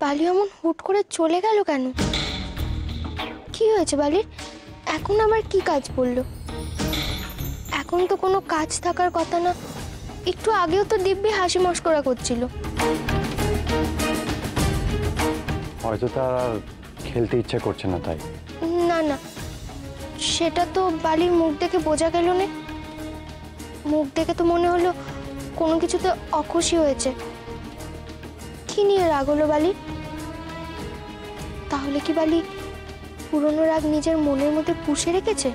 বালি এমন হুট করে চলে গেল কেন? কি হয়েছে বালির? এখন আবার কি কাজ পড়লো? এখন তো কোনো কাজ থাকার কথা না। একটু আগেও তো দিব্যি হাসি মশকরা করছিল। হয়তো তার আর খেলতে ইচ্ছে করছে না তাই। না না, সেটা তো বালির মুখ দেখে বোঝা গেল না। মুখ দেখে তো মনে হলো কোনো কিছুতে অখুশি হয়েছে। কি নিয়ে রাগ হলো বালির? তাহলে কি বালি পুরনো রাগ নিজের মনের মধ্যে পুষে রেখেছে?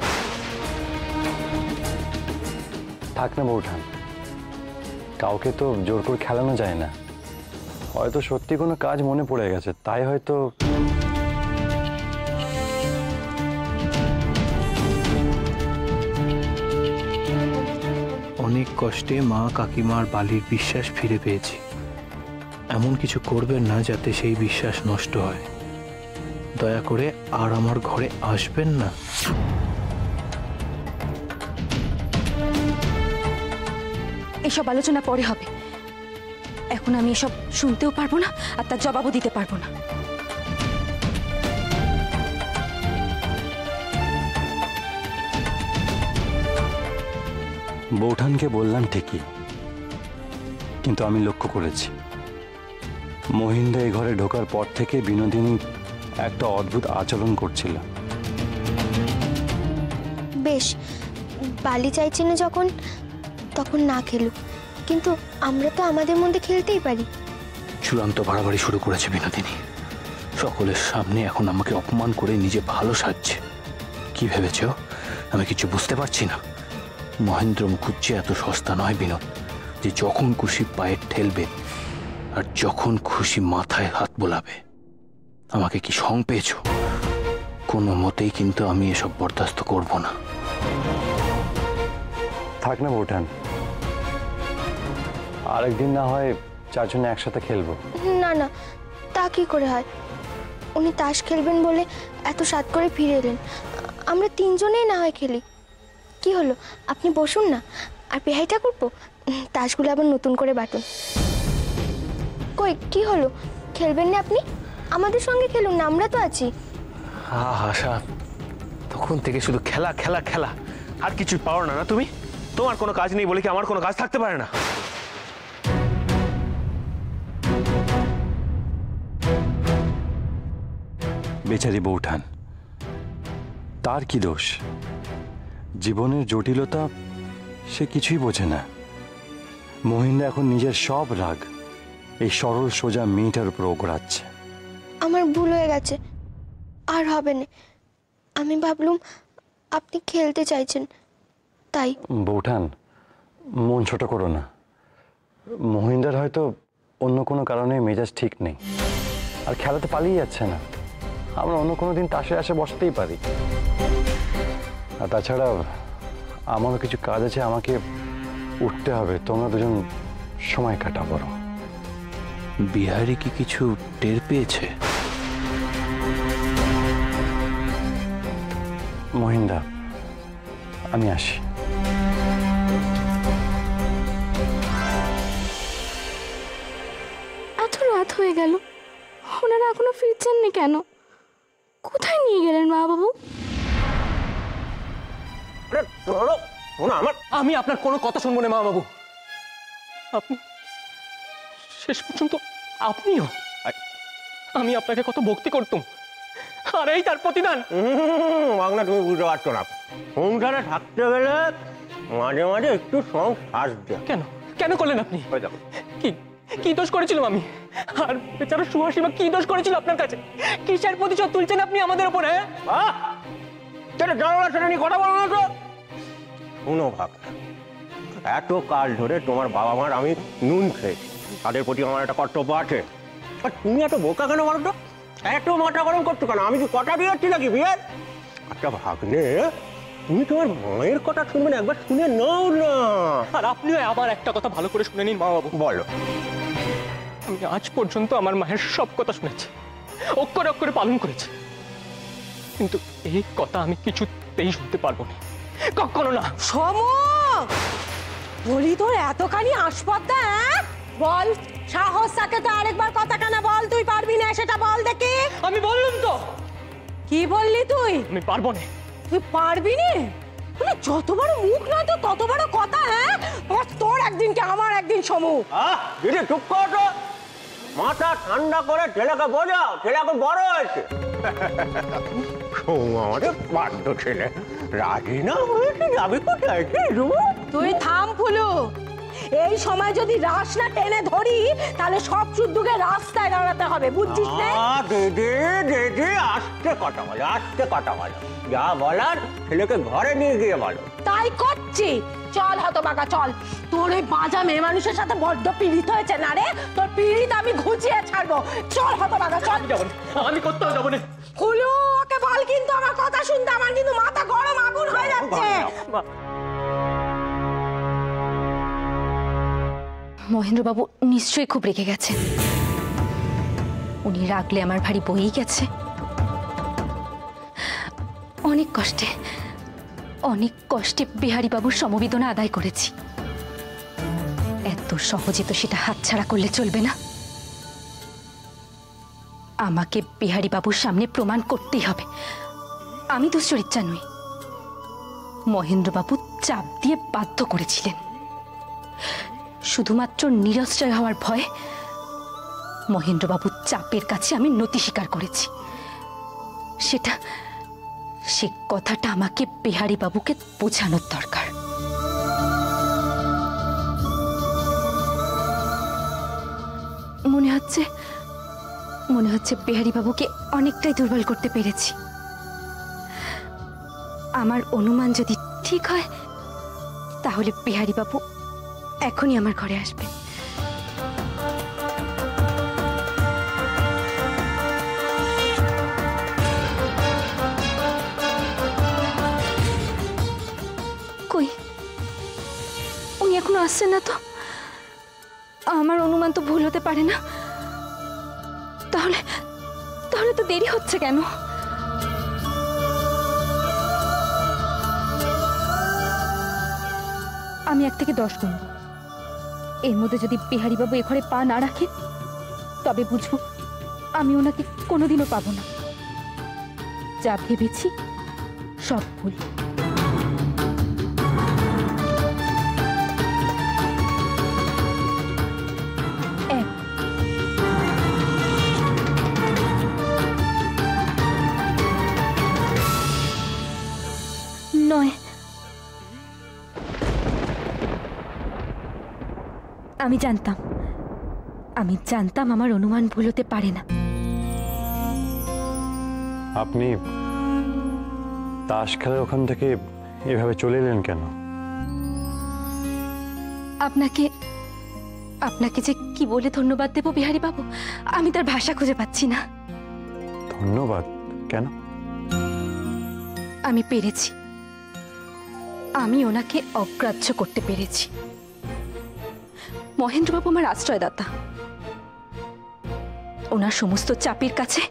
থাক না বৌঠান, কাউকে তো জোর করে খেলানো যায় না। হয়তো সত্যি কোনো কাজ মনে পড়ে গেছে, তাই হয়তো। অনেক কষ্টে মা কাকিমার বালির বিশ্বাস ফিরে পেয়েছি। এমন কিছু করবেন না যাতে সেই বিশ্বাস নষ্ট হয়। দয়া করে আর আমার ঘরে আসবেন না। এসব আলোচনা পরে হবে। এখন আমি এসব শুনতেও পারবো না, আর তার জবাবও দিতে পারবো না। বৌঠানকে বললাম ঠিকই, কিন্তু আমি লক্ষ্য করেছি মহিন্দা এই ঘরে ঢোকার পর থেকে বিনোদিনী একটা অদ্ভুত আচরণ করছিল। বেশ, বালি চাইছে না যখন, তখন না খেলুক। কিন্তু আমরা তো আমাদের মধ্যে খেলতেই পারি। চূড়ান্ত বাড়াবাড়ি শুরু করেছে বিনোদিনী। সকলের সামনে এখন আমাকে অপমান করে নিজে ভালো সাজছে। কি ভেবেছ আমি কিছু বুঝতে পারছি না? মহেন্দ্র মুখুজ্জে এত সস্তা নয় বিনোদ, যে যখন খুশি পায়ে ঠেলবে আর যখন খুশি মাথায় হাত বোলাবে। আমাকে কি সং পেয়েছ? কোনো মতেই কিন্তু আমি এসব বরদাস্ত করব না। থাক না বৌঠান, আরেকদিন না হয় চারজনে একসাথে খেলবো। না না, তা কি করে হয়? উনি তাস খেলবেন বলে এত সাত করে ফিরে এলেন। আমরা তিনজনেই না হয় খেলি। কি হলো, আপনি বসুন না। আর বেহাই ঠাকুরপো, তাসগুলো আবার নতুন করে বাটুন। কই, কি হলো, খেলবেন না আপনি? আমাদের সঙ্গে খেলুন না, আমরা তো আছি। আশা, তখন থেকে শুধু খেলা খেলা খেলা, আর কিছু পাও না। না তুমি, তোমার কোনো কাজ নেই বলে কি আমার কোনো কাজ থাকতে পারে না? বেচারি বৌঠান, তার কি দোষ? জীবনের জটিলতা সে কিছুই বোঝে না। মহিন্দা এখন নিজের সব রাগ এই সরল সোজা মেয়েটার উপর ওগড়াচ্ছে। আমার ভুল হয়ে গেছে, আর হবে না। আমি ভাবলুম আপনি খেলতে চাইছেন, তাই। বৌঠান, মন ছোট করো না। মহিন্দার হয়তো অন্য কোনো কারণে মেজাজ ঠিক নেই, আর খেলাতে পালিয়ে যাচ্ছে না। আমরা অন্য কোনো দিন তাসে আসে বসতেই পারি। আর তাছাড়া আমারও কিছু কাজ আছে, আমাকে উঠতে হবে। তোমরা দুজন সময় কাটা বড়। বিহারি কি কিছু টের পেয়েছে? মহিন্দা, আমি আসি। এত রাত হয়ে গেল, ওনারা এখনো ফিরছেন না কেন? কোথায় নিয়ে গেলেন মা বাবু? আমি আপনার কোনো কথা শুনবো না মা বাবু। আপনি শেষ পর্যন্ত আপনিও। আমি আপনাকে কত ভক্তি করতুম, আর এই তার প্রতিদান। বাংলা তুমি বুঝতে পারছো না। সংসারে থাকতে গেলে মাঝে মাঝে একটু সং আসবে। কেন কেন করলেন আপনি? কি কি দোষ করেছিলাম আমি? আর বেচারা সুহাসী বা কি দোষ করেছিল আপনার কাছে? কিসের প্রতিশোধ তুলছেন আপনি আমাদের উপরে? সেটা জানো না, সেটা নিয়ে কথা বলো না তো। শুনো ভাবনা, এত কাল ধরে তোমার বাবা মার আমি নুন খেয়েছি, তাদের প্রতি আমার একটা কর্তব্য আছে। আর তুমি এত বোকা কেন বলো তো? এত মাথা গরম করছো কেন? আমি কি কথা দিয়েছি নাকি বিয়ের? আচ্ছা ভাগ্নে, তুমি তোমার মায়ের কথা শুনবে না, একবার শুনে নাও না। আর আপনিও আবার একটা কথা ভালো করে শুনে নিন মা বাবু। বলো। আমি আজ পর্যন্ত আমার মায়ের সব কথা শুনেছি, অক্ষরে অক্ষরে পালন করেছি, কিন্তু এই কথা আমি কিছুতেই শুনতে পারবো না, কখনো না। বলি তোর এতখানি আসপদ্দা, বল, সাহস থাকে তো আরেকবার কথা কেন বল, তুই পারবি না সেটা বল দেখি। আমি বললাম তো কি বললি তুই? আমি পারবো না। তুই পারবি না? মানে যত বড় মুখ না তো তত বড় কথা। হ্যাঁ, তোর একদিন কি আমার একদিন সমু। দিদি চুপ কর তো, মাথা ঠান্ডা করে ছেলেকে বোঝাও, ছেলেকে বড় হয়েছে। আমাদের বাধ্য ছেলে রাজি না হয়েছে, যাবি কোথায়? তুই থাম ফুলু, এই সময় যদি রাস না টেনে ধরি তাহলে সব শুদ্ধকে রাস্তায় দাঁড়াতে হবে, বুঝছিস না? দিদি দিদি আস্তে কথা বলো, আস্তে কথা বলো, যা বলার ছেলেকে ঘরে নিয়ে গিয়ে বলো। তাই করছি। চল হতবাগা চল, তোর ওই বাজা মেয়ে মানুষের সাথে বড্ড পীড়িত হয়েছে না রে, তোর পীড়িত আমি ঘুচিয়ে ছাড়বো। চল হতবাগা চল। যাবো না, আমি কোথাও যাবো না। ফুলু ওকে বল কিন্তু আমার কথা শুনতে, আমার কিন্তু মাথা গরম আগুন হয়ে যাচ্ছে। মহেন্দ্রবাবু নিশ্চয়ই খুব রেগে গেছে। উনি রাগলে আমার ভারী বয়েই গেছে। অনেক কষ্টে বিহারীবাবুর সমবেদনা আদায় করেছি। এত সহজে তো সেটা হাতছাড়া করলে চলবে না। আমাকে বিহারীবাবুর সামনে প্রমাণ করতেই হবে আমি দুশ্চরিত্রা নই। মহেন্দ্রবাবু চাপ দিয়ে বাধ্য করেছিলেন। শুধুমাত্র নিরশ্রয় হওয়ার ভয়ে মহেন্দ্রবাবুর চাপের কাছে আমি নতি স্বীকার করেছি। সে কথাটা আমাকে বিহারীবাবুকে বোঝানোর দরকার। মনে হচ্ছে বিহারীবাবুকে অনেকটাই দুর্বল করতে পেরেছি। আমার অনুমান যদি ঠিক হয় তাহলে বিহারীবাবু এখনই আমার ঘরে আসবে। কই, উনি এখনো আসছেন না তো? আমার অনুমান তো ভুল হতে পারে না। তাহলে তো দেরি হচ্ছে কেন? আমি 1 থেকে 10 গুনব। এর মধ্যে যদি বিহারীবাবু এ ঘরে পা না রাখেন তবে বুঝবো আমি ওনাকে কোনোদিনও পাবো না। যা ভেবেছি সব ভুল। 1 9 আমি জানতাম আমার অনুমান ভুল হতে পারে না। আপনি তাস খেলার ওখান থেকে এভাবে চলে এলেন কেন? আপনাকে যে কি বলে ধন্যবাদ দেব বিহারীবাবু, আমি তার ভাষা খুঁজে পাচ্ছি না। ধন্যবাদ কেন? আমি পেরেছি। আমি ওনাকে অগ্রাহ্য করতে পেরেছি। মহেন্দ্রবাবু আমার আশ্রয়দাতা। ওনার সমস্ত চাপের কাছে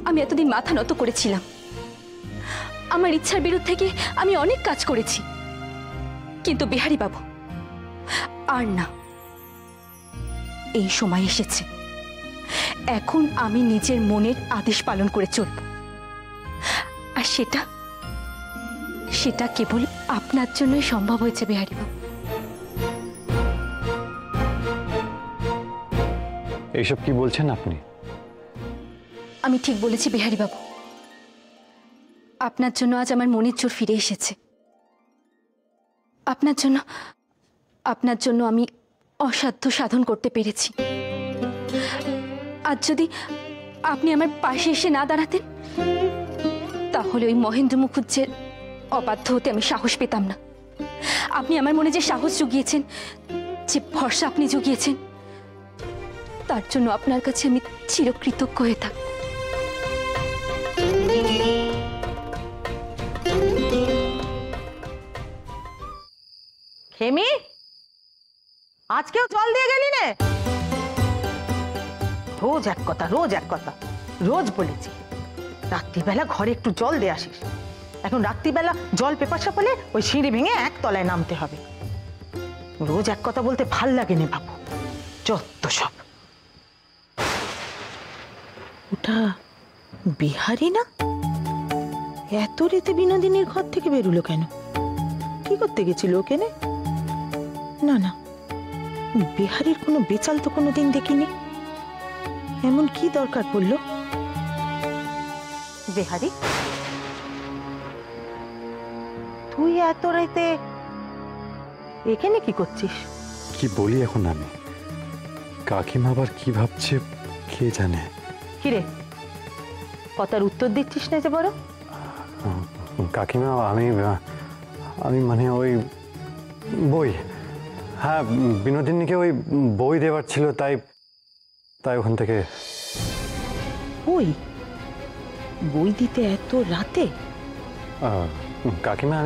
আমি এতদিন মাথা নত করেছিলাম। আমার ইচ্ছার বিরুদ্ধে গিয়ে আমি অনেক কাজ করেছি, কিন্তু বিহারীবাবু আর না। এই সময় এসেছে, এখন আমি নিজের মনের আদেশ পালন করে চলব। আর সেটা কেবল আপনার জন্যই সম্ভব হয়েছে বিহারীবাবু। এইসব কি বলছেন আপনি? আমি ঠিক বলেছি বিহারীবাবু। আপনার জন্য আজ আমার মনের জোর ফিরে এসেছে। আপনার জন্য আমি অসাধ্য সাধন করতে পেরেছি। আজ যদি আপনি আমার পাশে এসে না দাঁড়াতেন তাহলে ওই মহেন্দ্র মুখুজ্জের অবাধ্য হতে আমি সাহস পেতাম না। আপনি আমার মনে যে সাহস জুগিয়েছেন, যে ভরসা আপনি জুগিয়েছেন, তার জন্য আপনার কাছে আমি চিরকৃতজ্ঞ হয়ে থাকব। খেমি, আজকেও জল দিয়ে গেলি নে? রোজ এক কথা, রোজ বলেছি রাত্রিবেলা ঘরে একটু জল দিয়ে আসিস। এখন রাত্রিবেলা জল পেপাসা পেলে ওই সিঁড়ি ভেঙে 1 তলায় নামতে হবে। রোজ এক কথা বলতে ভাল লাগে নে বাবু। যত সব। ওটা বিহারি না? এত রাতে বিনোদিনীর ঘর থেকে বেরোলো কেন? কি করতে গেছিল ওখানে? না না, বিহারির কোনো বেচাল তো কোনোদিন দেখিনি। এমন কি দরকার পড়লো? বিহারি, তুই এত রাতে এখানে কি করছিস? কি বলি এখন আমি? কাকিমা আবার কি ভাবছে কে জানে। কিরে, কথার উত্তর দিচ্ছিস না যে বড়? কাকিমা আমি মানে ওই বই, হ্যাঁ বিনোদিনীকে ওই বই দেওয়ার ছিল, তাই ওখান থেকে। বই? বই দিতে এত রাতে? কাকিমা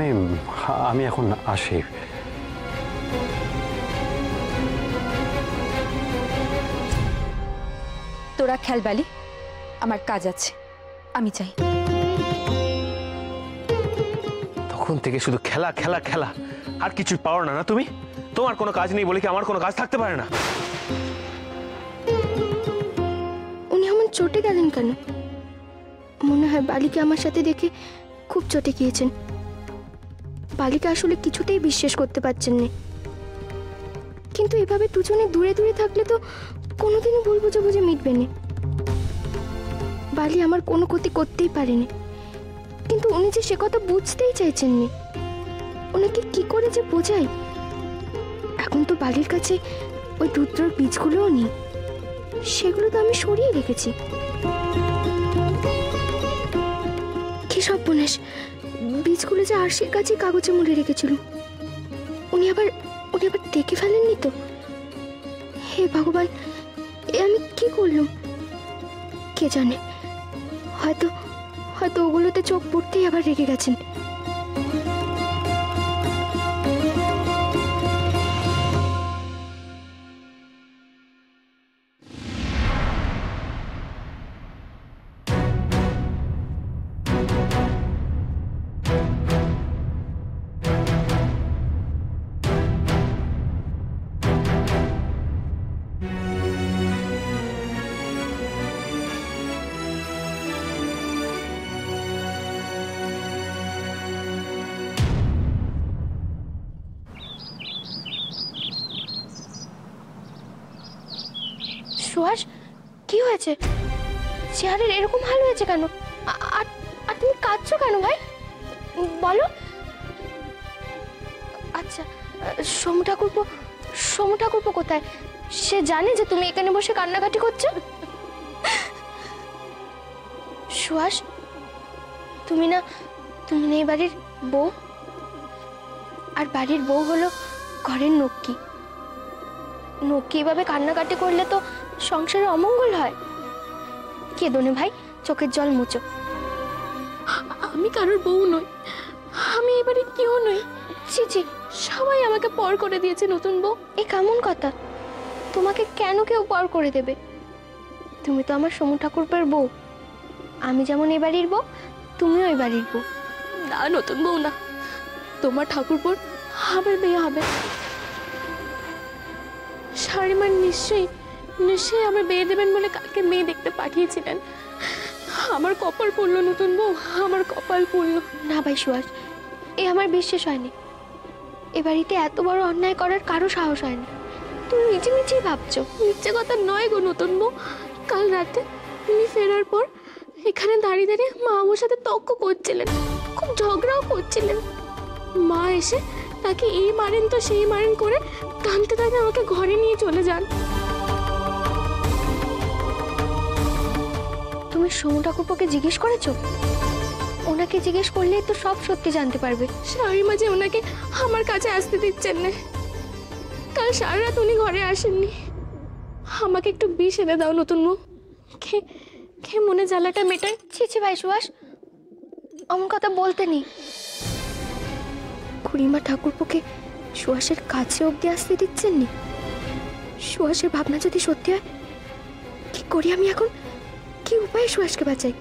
আমি এখন আসি। তোরা খেল বালি, আমার কাজ আছে, আমি চাই। তখন থেকে শুধু খেলা খেলা খেলা, আর কিছুই পারো না না তুমি? তোমার কোনো কাজ নেই বলে কি আমার কোনো কাজ থাকতে পারে না? উনি এমন চটে গেলেন কেন? মনে হয় বালিকে আমার সাথে দেখে খুব চটে গিয়েছেন। বালিকা আসলে কিছুতেই বিশ্বাস করতে পারছেন না, কিন্তু এভাবে দুজনে দূরে দূরে থাকলে তো কোনোদিনই ভুল বুঝাবুঝি মিটবে না। বালি আমার কোনো ক্ষতি করতেই পারেনি, কিন্তু উনি যে সে কথা বুঝতেই চাইছেন না। ওনাকে কি করে যে বোঝাই? এখন তো বালির কাছে ওই রুদ্রর বীজগুলোও নেই, সেগুলো তো আমি সরিয়ে রেখেছি। কি সর্বনাশ, বীজগুলো যে আরশির কাছে কাগজে মুড়ে রেখেছিল। উনি আবার দেখে ফেলেননি তো? হে ভগবান, এ আমি কি করলাম? কে জানে, হয়তো ওগুলোতে চোখ পড়তেই আবার রেগে গেছেন। সুহাস, কি হয়েছে? চেহারের এরকম হাল হয়েছে কেন? আর তুমি কাঁদছো কেন ভাই? বলো। আচ্ছা, সোমু ঠাকুরপো কোথায়? সে জানে যে তুমি এখানে বসে কান্নাকাটি করছো? সুহাস, তুমি না এই বাড়ির বউ, আর বাড়ির বউ হলো ঘরের নক্কি। এভাবে কান্নাকাটি করলে তো সংসারে অমঙ্গল হয়। কেঁদো না ভাই, চোখের জল মুছো। আমি কারোর বউ নই, আমি এবারে কেউ নই। ছি, সবাই আমাকে পর করে দিয়েছে নতুন বউ। এ কেমন কথা? তোমাকে কেন কেউ পর করে দেবে? তুমি তো আমার সোমু ঠাকুরপোর বউ। আমি যেমন এ বাড়ির বউ, তুমিও এ বাড়ির বউ। না, নতুন বউ না, তোমার ঠাকুরপোর আমার মেয়ে হবে। শাড়িমার নিশ্চয়ই আমার বিয়ে দেবেন বলে কালকে মেয়ে দেখতে পাঠিয়েছিলেন। আমার কপাল পড়লো নতুন বউ, আমার কপাল পড়লো। না ভাই সুহাস, এ আমার বিশ্বাস হয়নি। এ বাড়িতে এত বড় অন্যায় করার কারো সাহস হয়নি। তুমি মিছিমিছিই ভাবছো। মিথ্যে কথা নয় গো নতুন বউ। কাল রাতে উনি ফেরার পর এখানে দাঁড়িয়ে মা আমার সাথে তর্ক করছিলেন, খুব ঝগড়াও করছিলেন। মা এসে তাকে এই মারেন তো সেই মারেন করে টানতে আমাকে ঘরে নিয়ে চলে যান। তুমি সোমু ঠাকুরপোকে জিজ্ঞেস করেছো? ওনাকে জিজ্ঞেস করলেই তো সব সত্যি জানতে পারবে। স্বামী মাঝে ওনাকে আমার কাছে আসতে দিচ্ছেন না। কাল সারা রাত উনি ঘরে আসেননি। আমাকে একটু বিষ এনে দাও নতুন বউ, খেয়ে মনে জ্বালাটা মেটাই। ছি ভাই সুহাস, অমন কথা বলতে নেই। খুড়িমা ঠাকুরপোকে সুহাসের কাছে অব্দি আসতে দিচ্ছেন নি। সুহাসের ভাবনা যদি সত্যি হয়, কি করি আমি এখন? কি উপায়ে সুহাসকে বাঁচাই?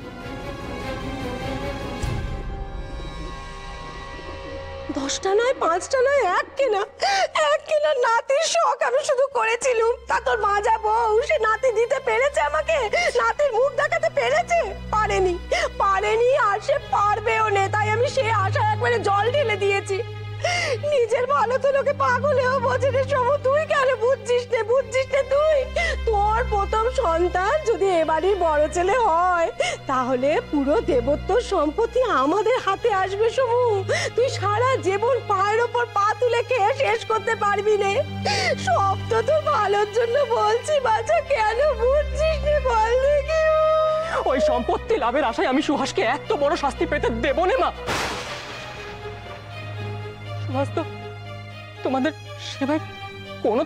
10টা নয় 5টা নয় এক কেনা নাতির শখ আমি শুধু করেছিলাম। তা তোর মা যা বউ সে নাতি দিতে পেরেছে আমাকে? নাতির মুখ দেখাতে পেরেছে? পারেনি আর সে পারবেও না। তাই আমি সে আশা একবারে জল ঢেলে দিয়েছি। নিজের ভালো তো লোকে পাগলেও বোঝে রে সমু, তুই কেন বুঝছিস নে তুই? তোর প্রথম সন্তান যদি এবারই বড় ছেলে হয় তাহলে পুরো দেবত্ব সম্পত্তি আমাদের হাতে আসবে সমু। তুই সারা জীবন পায়ের ওপর পা তুলে খেয়ে শেষ করতে পারবি নে। সব তো তোর ভালোর জন্য বলছি বাছা, কেন বুঝছিস নে বল দেখি। ওই সম্পত্তি লাভের আশায় আমি সুহাসকে এত বড় শাস্তি পেতে দেব না মা। সুহাস তো তোমাদের সেবায় কোনো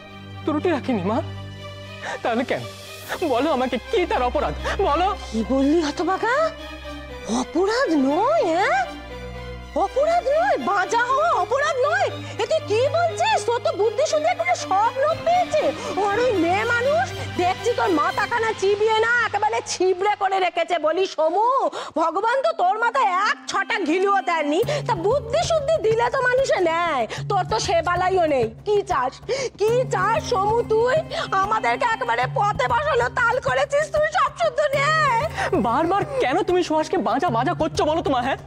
ত্রুটি রাখিনি মা। তাহলে কেন বলো আমাকে, কি তার অপরাধ বলো? কি বললি হতভাগা? অপরাধ নয়? অপরাধ নয়? বাজা হওয়া অপরাধ নয়? এ তুই কি বলছিস? তোর তো বুদ্ধি শুদ্ধি একেবারে সব লোক পেয়েছে। আর ওই মেয়ে মানুষ দেখছি তোর মাথাখানা চিবিয়ে না একেবারে ছিবড়ে করে রেখেছে। বলি সমু, ভগবান তো তোর মাথায় 1 ছটা ঘিলুও দেননি, তা বুদ্ধি শুদ্ধি দিলে তো মানুষে নেয়। তোর তো সে বালাইও নেই। কি চাস সমু তুই? আমাদেরকে একেবারে পথে বসানো তাল করেছিস তুই। সব শুদ্ধ নে। বারবার কেন তুমি সুহাসকে বাজা করছো বলো তো মা? হ্যাঁ,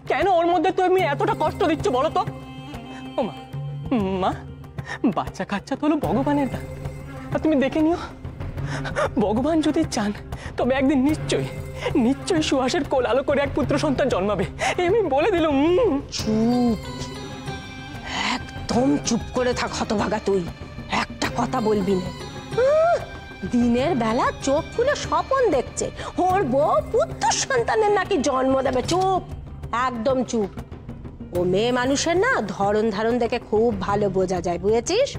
কেন ওর মধ্যে তুমি এতটা কষ্ট দিচ্ছ বলো তো? ও মা, বাচ্চা কাচ্চা তো হলো ভগবানের দান। আর তুমি দেখে নিও, ভগবান যদি চান তবে একদিন নিশ্চয়ই সুহাসের কোল আলো করে এক পুত্র সন্তান জন্মাবে। আমি বলে দিলাম। চুপ, একদম চুপ করে থাক হতভাগা তুই। একটা কথা বলবি না। দিনের বেলা চোখ খুলে স্বপন দেখছে ওর বউ পুত্র সন্তানের নাকি জন্ম দেবে। চুপ, একদম চুপ। ও মেয়ে মানুষের না ধরন ধারণ দেখে খুব ভালো বোঝা যায়, বুঝেছিস?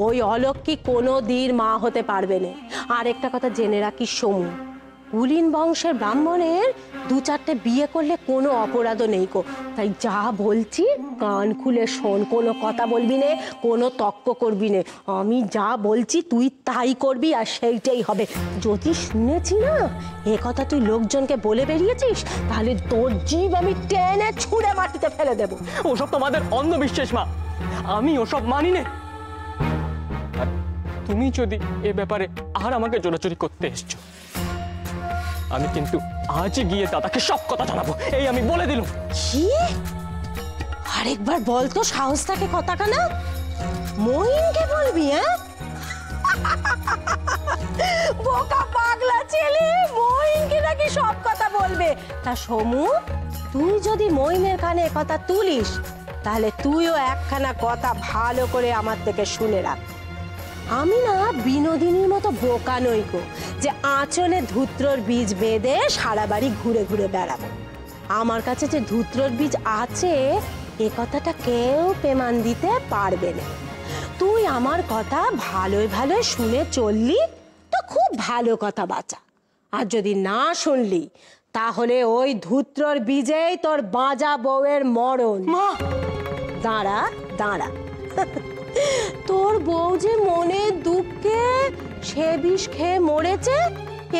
ওই অলক্ষ্মী কোনো দিন মা হতে পারবে না। আর একটা কথা জেনে রাখিস সমু, কুলীন বংশের ব্রাহ্মণের 2-4টে বিয়ে করলে কোনো অপরাধও নেই কো। তাই যা বলছি কান খুলে শোন, কোনো কথা বলবি নে, কোনো তক্ক করবি নে। আমি যা বলছি তুই তাই করবি আর সেইটাই হবে। যদি শুনেছি না এ কথা তুই লোকজনকে বলে বেরিয়েছিস তাহলে তোর জীব আমি টেনে ছুঁড়ে মাটিতে ফেলে দেব। ওসব তোমাদের অন্ধবিশ্বাস মা, আমি ওসব মানি না। তুমি যদি এ ব্যাপারে আর আমাকে জোরাচুরি করতে এসছো, আমি কিন্তু আজই গিয়ে দাদাকে সব কথা জানাবো, এই আমি বলে দিলাম। কি? আরেকবার বল তো, সাহস থাকে কথাটা না? মহিনকে বলবি? হ্যাঁ, বোকা পাগলা ছেলে, মহিনকে নাকি সব কথা বলবে? তা সমু, তুই যদি মহিনের কানে কথা তুলিস তাহলে তুইও একখানা কথা ভালো করে আমার থেকে শুনে রাখ। আমি না বিনোদিনীর মতো বোকা নই গো যে আঁচলে ধূত্রর বীজ বেঁধে সারা বাড়ি ঘুরে ঘুরে বেড়াবো। আমার কাছে যে ধূত্রর বীজ আছে এ কথাটা কেউ প্রমাণ দিতে পারবে না। তুই আমার কথা ভালোই শুনে চললি তো খুব ভালো কথা বাঁচা, আর যদি না শুনলি তাহলে ওই ধূত্রর বীজেই তোর বাঁজা বউয়ের মরণ। দাঁড়া, তোর বউ যে মনে দুঃখে সে বিষ খেয়ে মরেছে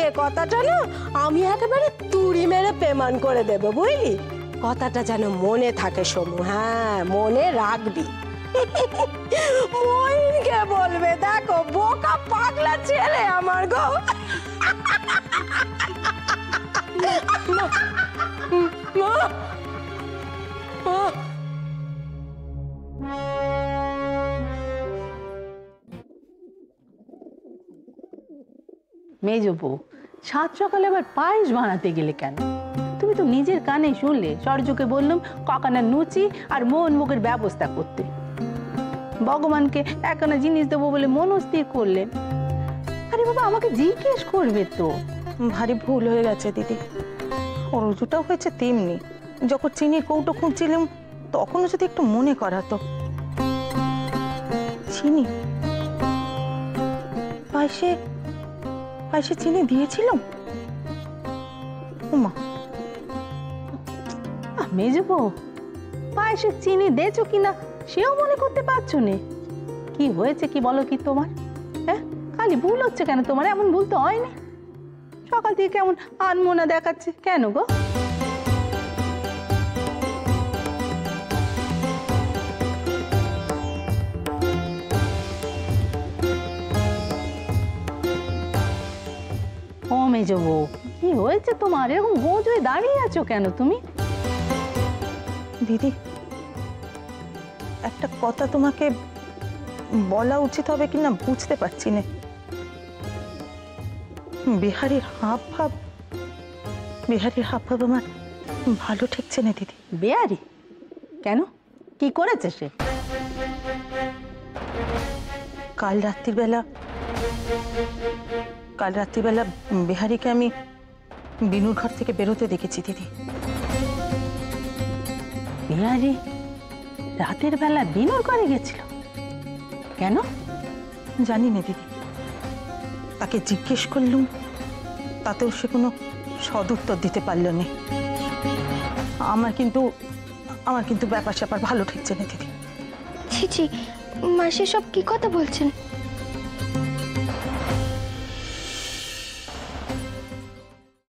এ কথাটা না আমি একেবারে তুড়ি মেরে প্রমাণ করে দেব, বুঝলি? কথাটা যেন মনে থাকে সমু। হ্যাঁ, মনে রাখবি। মইনকে বলবে, দেখো বোকা পাগলা ছেলে আমার গো। মেজো বউ, সাত সকালে আবার পায়েস বানাতে গেলে কেন? তুমি তো নিজের কানে শুনলে সরজুকে বললাম কাকানার নুচি আর মোহনভোগের ব্যবস্থা করতে। ভগবানকে একখানা জিনিস দেবো বলে মনস্থির করলেন। আরে বাবা, আমাকে জিজ্ঞেস করবে তো। ভারী ভুল হয়ে গেছে দিদি। সরজুটাও হয়েছে তেমনি। যখন চিনির কৌটো খুঁজছিলাম তখনও যদি একটু মনে করাতো। চিনি পায়েসে চিনি দিয়েছিল? উমা, মেজো বউ, পায়েসে চিনি দিয়েছো কিনা সেও মনে করতে পারছো না। কি হয়েছে কি বলো কি তোমার? হ্যাঁ, খালি ভুল হচ্ছে কেন তোমার? এমন ভুল তো হয়নি। সকাল থেকে কেমন আনমনা দেখাচ্ছে কেন গো? ও মেজো বউ, কি হয়েছে তোমার? এরকম গোজ হয়ে দাঁড়িয়ে আছো কেন তুমি? দিদি, একটা কথা তোমাকে বলা উচিত হবে কিনা বুঝতে পারছি না। বিহারীর হাব ভাব আমার ভালো ঠেকছে না দিদি। বেয়ারি কেন? কি করেছে সে? কাল রাত্রিবেলা বিহারীকে আমি বিনুর ঘর থেকে বেরোতে দেখেছি দিদি। বিহারি রাতের বেলা বিনুর ঘরে গেছিল কেন? জানি না দিদি, তাকে জিজ্ঞেস করলুম, তাতেও সে কোনো সদুত্তর দিতে পারল না। আমার কিন্তু ব্যাপার স্যাপার ভালো ঠেকছে না দিদি। ছি ছি, মাসি সব কি কথা বলছেন?